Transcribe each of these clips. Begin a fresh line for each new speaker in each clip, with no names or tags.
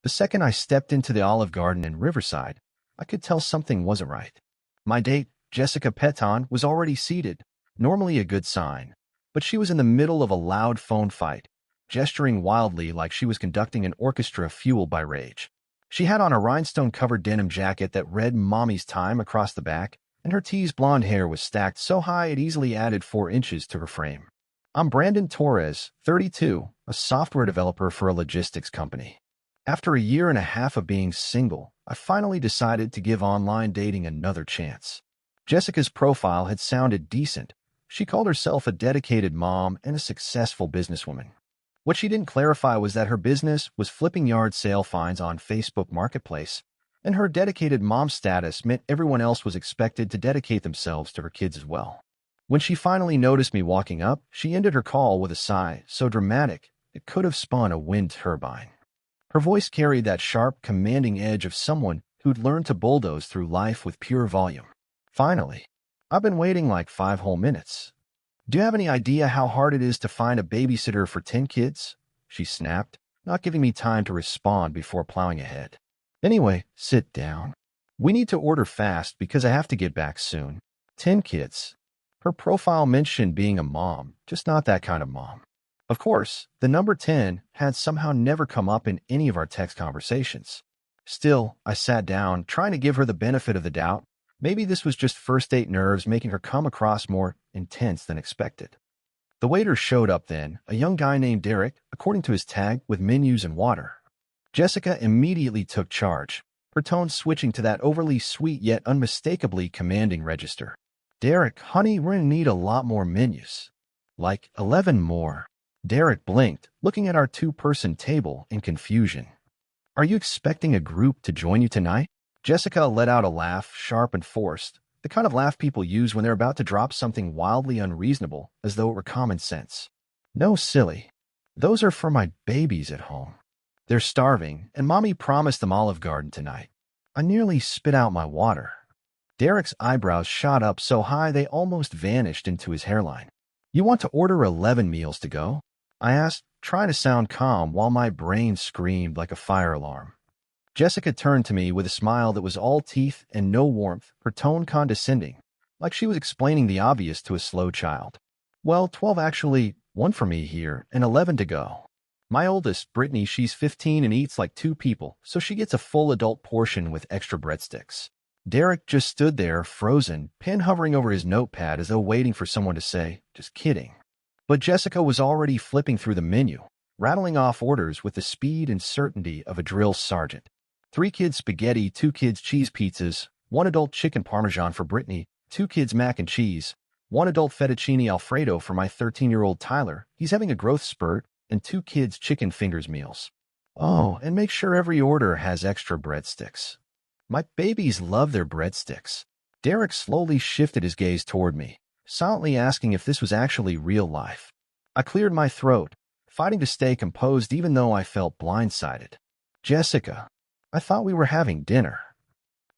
The second I stepped into the Olive Garden in Riverside, I could tell something wasn't right. My date, Jessica Peton, was already seated, normally a good sign, but she was in the middle of a loud phone fight, gesturing wildly like she was conducting an orchestra fueled by rage. She had on a rhinestone-covered denim jacket that read Mommy's Time across the back, and her teased blonde hair was stacked so high it easily added 4 inches to her frame. I'm Brandon Torres, 32, a software developer for a logistics company. After a year and a half of being single, I finally decided to give online dating another chance. Jessica's profile had sounded decent. She called herself a dedicated mom and a successful businesswoman. What she didn't clarify was that her business was flipping yard sale finds on Facebook Marketplace, and her dedicated mom status meant everyone else was expected to dedicate themselves to her kids as well. When she finally noticed me walking up, she ended her call with a sigh so dramatic it could have spun a wind turbine. Her voice carried that sharp, commanding edge of someone who'd learned to bulldoze through life with pure volume. Finally, I've been waiting like 5 whole minutes. Do you have any idea how hard it is to find a babysitter for 10 kids? She snapped, not giving me time to respond before plowing ahead. Anyway, sit down. We need to order fast because I have to get back soon. 10 kids. Her profile mentioned being a mom, just not that kind of mom. Of course, the number 10 had somehow never come up in any of our text conversations. Still, I sat down, trying to give her the benefit of the doubt. Maybe this was just first date nerves making her come across more intense than expected. The waiter showed up then, a young guy named Derek, according to his tag, with menus and water. Jessica immediately took charge, her tone switching to that overly sweet yet unmistakably commanding register. Derek, honey, we're gonna need a lot more menus. Like 11 more. Derek blinked, looking at our 2-person table in confusion. Are you expecting a group to join you tonight? Jessica let out a laugh, sharp and forced, the kind of laugh people use when they're about to drop something wildly unreasonable, as though it were common sense. No, silly. Those are for my babies at home. They're starving, and Mommy promised them Olive Garden tonight. I nearly spit out my water. Derek's eyebrows shot up so high they almost vanished into his hairline. You want to order 11 meals to go? I asked, trying to sound calm while my brain screamed like a fire alarm. Jessica turned to me with a smile that was all teeth and no warmth, her tone condescending, like she was explaining the obvious to a slow child. Well, 12 actually, 1 for me here, and 11 to go. My oldest, Brittany, she's 15 and eats like 2 people, so she gets a full adult portion with extra breadsticks. Derek just stood there, frozen, pen hovering over his notepad as though waiting for someone to say, just kidding. But Jessica was already flipping through the menu, rattling off orders with the speed and certainty of a drill sergeant. 3 kids spaghetti, 2 kids cheese pizzas, 1 adult chicken parmesan for Brittany, 2 kids mac and cheese, 1 adult fettuccine alfredo for my 13-year-old Tyler, he's having a growth spurt, and 2 kids chicken fingers meals. Oh, and make sure every order has extra breadsticks. My babies love their breadsticks. Derek slowly shifted his gaze toward me, silently asking if this was actually real life. I cleared my throat, fighting to stay composed even though I felt blindsided. Jessica, I thought we were having dinner.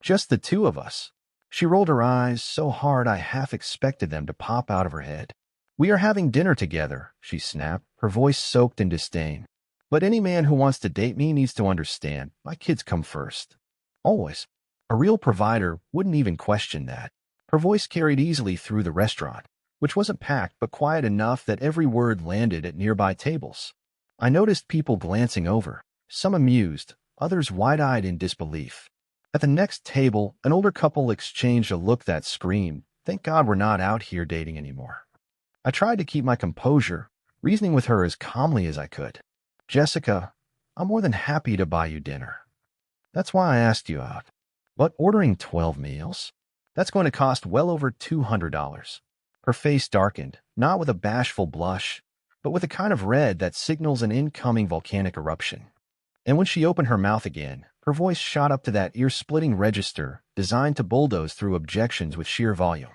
Just the 2 of us. She rolled her eyes so hard I half expected them to pop out of her head. We are having dinner together, she snapped, her voice soaked in disdain. But any man who wants to date me needs to understand, my kids come first. Always. A real provider wouldn't even question that. Her voice carried easily through the restaurant, which wasn't packed but quiet enough that every word landed at nearby tables. I noticed people glancing over, some amused, others wide-eyed in disbelief. At the next table, an older couple exchanged a look that screamed, "Thank God we're not out here dating anymore." I tried to keep my composure, reasoning with her as calmly as I could. Jessica, I'm more than happy to buy you dinner. That's why I asked you out. But ordering 12 meals? That's going to cost well over $200. Her face darkened, not with a bashful blush, but with a kind of red that signals an incoming volcanic eruption. And when she opened her mouth again, her voice shot up to that ear-splitting register designed to bulldoze through objections with sheer volume.